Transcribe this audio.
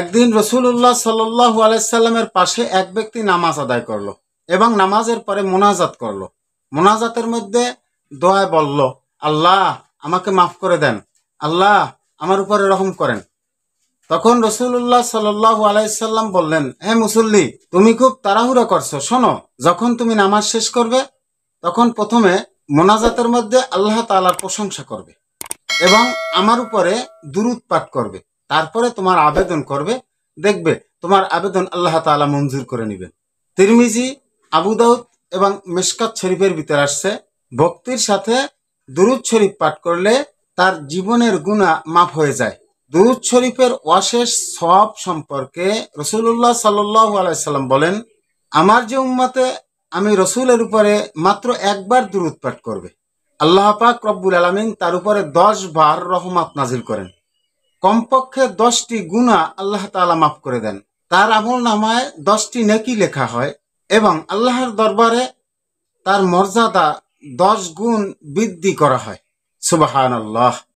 একদিন রাসূলুল্লাহ সাল্লাল্লাহু আলাইহি সাল্লামের পাশে এক ব্যক্তি নামাজ আদায় করলো এবং নামাজের পরে মোনাজাত করলো। মোনাজাতের মধ্যে দোয়ায় বলল, আল্লাহ আমাকে মাফ করে দেন, আল্লাহ আমার উপরে রহম করেন। তখন রাসূলুল্লাহ সাল্লাল্লাহু আলাইহি সাল্লাম বললেন, হে মুসল্লি, তুমি খুব তাড়াহুড়া করছো। শোনো, যখন তুমি নামাজ শেষ করবে তখন প্রথমে মোনাজাতের মধ্যে আল্লাহ তাআলার প্রশংসা করবে এবং আমার উপরে দুরূদ পাঠ করবে, তারপরে তোমার আবেদন করবে, দেখবে তোমার আবেদন আল্লাহ তাআলা মঞ্জুর করে নেবেন। তিরমিজি, আবু দাউদ এবং মিশকাত শরীফের ভিতরে আসছে, ভক্তির সাথে দুরূদ শরীফ পাঠ করলে তার জীবনের গুনাহ মাফ হয়ে যায়। দুরূদ শরীফের অশেষ সওয়াব সম্পর্কে রাসূলুল্লাহ সাল্লাল্লাহু আলাইহি সাল্লাম বলেন, আমার যে উম্মতে আমি রসুলের উপরে মাত্র একবার দুরূদ পাঠ করবে, আল্লাহ পাক রব্বুল আলামিন তার উপরে 10 বার রহমত নাজিল করেন। কমপক্ষে 10টি গুনাহ আল্লাহ তাআলা মাফ করে দেন। তার আমলনামায় 10টি নেকি লেখা হয় এবং আল্লাহর দরবারে তার মর্যাদা 10 গুণ বৃদ্ধি করা হয়। সুবহানাল্লাহ।